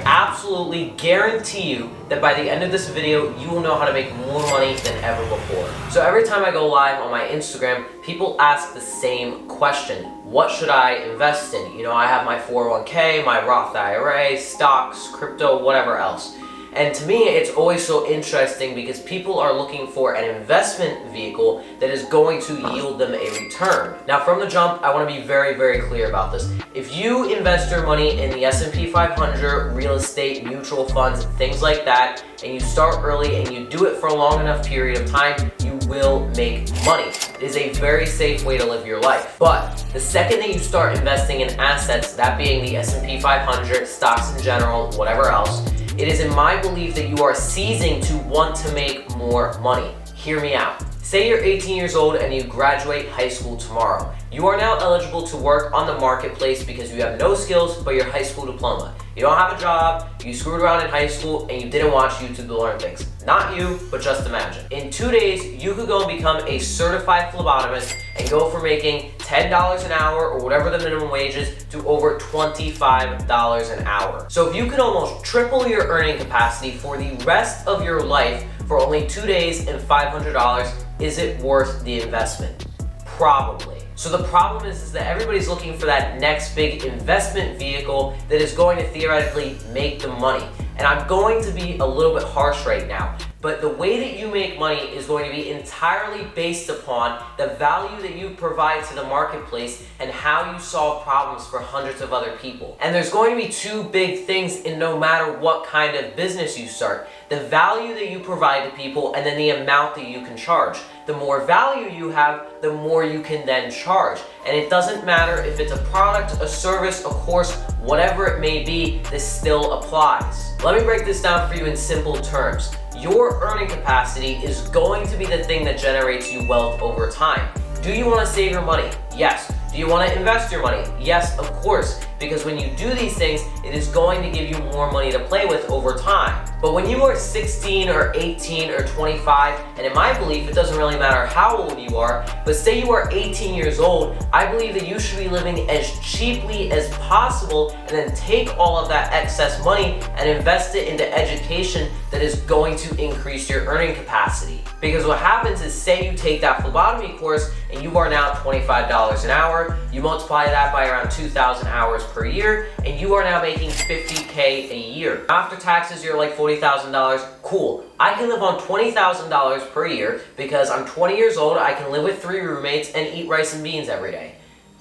absolutely guarantee you that by the end of this video, you will know how to make more money than ever before. So every time I go live on my Instagram, people ask the same question. What should I invest in? You know, I have my 401k, my Roth IRA, stocks, crypto, whatever else. And to me, it's always so interesting because people are looking for an investment vehicle that is going to yield them a return. Now, from the jump, I want to be very, very clear about this. If you invest your money in the S&P 500, real estate, mutual funds, things like that, and you start early and you do it for a long enough period of time, you will make money. It is a very safe way to live your life. But the second that you start investing in assets, that being the S&P 500, stocks in general, whatever else, it is in my belief that you are ceasing to want to make more money. Hear me out. Say you're 18 years old and you graduate high school tomorrow. You are now eligible to work on the marketplace because you have no skills but your high school diploma. You don't have a job, you screwed around in high school, and you didn't watch YouTube to learn things. Not you, but just imagine. In 2 days, you could go and become a certified phlebotomist and go from making $10 an hour or whatever the minimum wage is to over $25 an hour. So if you could almost triple your earning capacity for the rest of your life for only 2 days and $500, is it worth the investment? Probably. So the problem is that everybody's looking for that next big investment vehicle that is going to theoretically make them money. And I'm going to be a little bit harsh right now, but the way that you make money is going to be entirely based upon the value that you provide to the marketplace and how you solve problems for hundreds of other people. And there's going to be two big things in no matter what kind of business you start. The value that you provide to people and then the amount that you can charge. The more value you have, the more you can then charge. And it doesn't matter if it's a product, a service, a course, whatever it may be, this still applies. Let me break this down for you in simple terms. Your earning capacity is going to be the thing that generates you wealth over time. Do you want to save your money? Yes. Do you want to invest your money? Yes, of course, because when you do these things, it is going to give you more money to play with over time. But when you are 16 or 18 or 25, and in my belief, it doesn't really matter how old you are, but say you are 18 years old, I believe that you should be living as cheaply as possible and then take all of that excess money and invest it into education that is going to increase your earning capacity. Because what happens is, say you take that phlebotomy course and you are now $25 an hour, you multiply that by around 2,000 hours per year, and you are now making $50K a year. After taxes, you're like $40,000. Cool. I can live on $20,000 per year because I'm 20 years old, I can live with 3 roommates and eat rice and beans every day.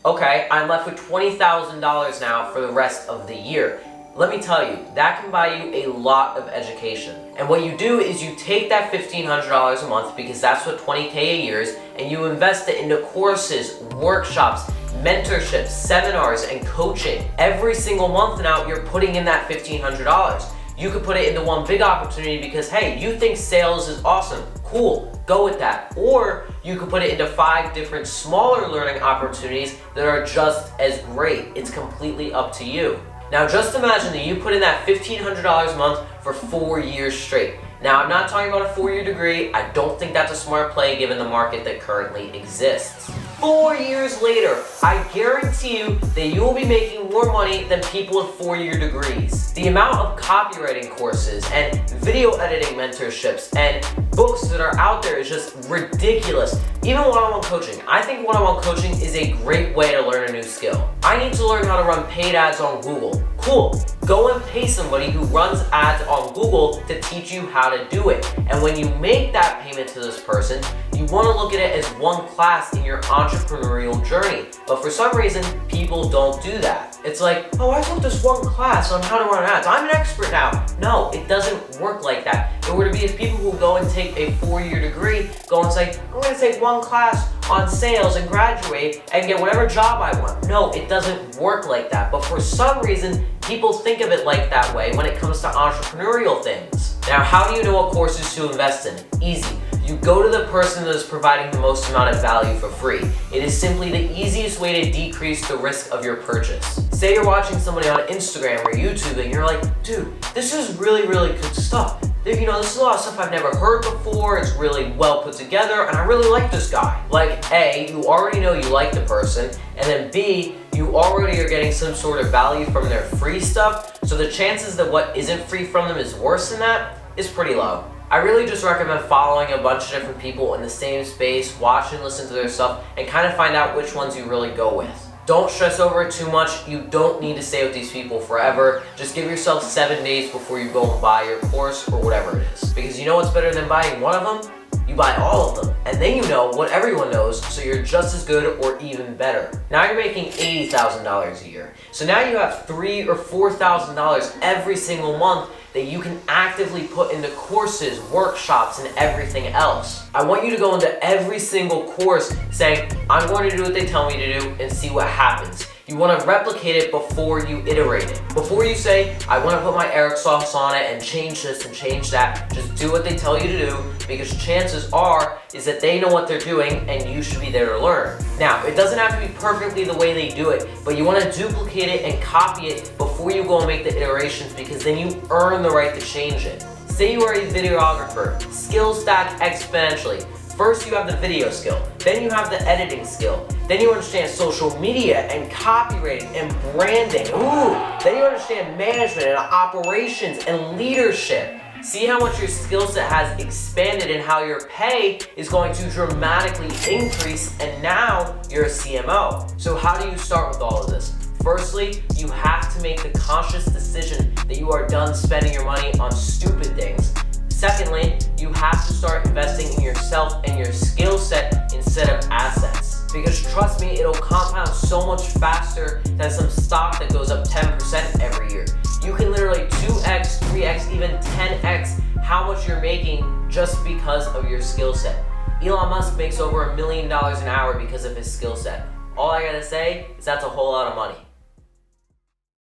Okay, I'm left with $20,000 now for the rest of the year. Let me tell you, that can buy you a lot of education. And what you do is you take that $1,500 a month, because that's what $20K a year is, and you invest it into courses, workshops, mentorships, seminars, and coaching. Every single month now, you're putting in that $1,500. You could put it into one big opportunity because, hey, you think sales is awesome. Cool, go with that. Or you could put it into 5 different smaller learning opportunities that are just as great. It's completely up to you. Now just imagine that you put in that $1,500 a month for 4 years straight. Now I'm not talking about a 4-year degree. I don't think that's a smart play given the market that currently exists. 4 years later, I guarantee you that you will be making more money than people with 4-year degrees. The amount of copywriting courses and video editing mentorships and books that are out there is just ridiculous. Even one-on-one coaching. I think one-on-one coaching is a great way to learn a new skill. I need to learn how to run paid ads on Google. Cool. Go and pay somebody who runs ads on Google to teach you how to do it. And when you make that payment to this person, you want to look at it as one class in your entrepreneurial journey. But for some reason, people don't do that. It's like, oh, I took this one class on how to run ads. I'm an expert now. No, it doesn't work like that. It were to be if people who go and take a 4-year degree go and say, I'm going to take one class on sales and graduate and get whatever job I want. No, it doesn't work like that. But for some reason, people think of it like that way when it comes to entrepreneurial things. Now, how do you know what courses to invest in? Easy. You go to the person that is providing the most amount of value for free. It is simply the easiest way to decrease the risk of your purchase. Say you're watching somebody on Instagram or YouTube and you're like, dude, this is really, really good stuff. You know, this is a lot of stuff I've never heard before. It's really well put together and I really like this guy. Like, A, you already know you like the person, and then B, you already are getting some sort of value from their free stuff. So the chances that what isn't free from them is worse than that is pretty low. I really just recommend following a bunch of different people in the same space, watch and listen to their stuff, and kind of find out which ones you really go with. Don't stress over it too much. You don't need to stay with these people forever. Just give yourself 7 days before you go and buy your course or whatever it is. Because you know what's better than buying one of them? You buy all of them. And then you know what everyone knows, so you're just as good or even better. Now you're making $80,000 a year. So now you have $3,000 or $4,000 every single month that you can actively put into courses, workshops, and everything else. I want you to go into every single course saying, I'm going to do what they tell me to do and see what happens. You want to replicate it before you iterate it. Before you say, I want to put my Eric sauce on it and change this and change that, just do what they tell you to do, because chances are is that they know what they're doing and you should be there to learn. Now, it doesn't have to be perfectly the way they do it, but you want to duplicate it and copy it before you go and make the iterations, because then you earn the right to change it. Say you are a videographer, skills stack exponentially. First you have the video skill, then you have the editing skill, then you understand social media and copywriting and branding. Then you understand management and operations and leadership. See how much your skill set has expanded and how your pay is going to dramatically increase, and now you're a CMO. So how do you start with all of this? Firstly, you have to make the conscious decision that you are done spending your money on stupid things. Secondly, you have to start investing in yourself and your skill set instead of assets. Because trust me, it'll compound so much faster than some stock that goes up 10% every year. You can literally 2x, 3x, even 10x how much you're making just because of your skill set. Elon Musk makes over $1 million an hour because of his skill set. All I gotta say is that's a whole lot of money.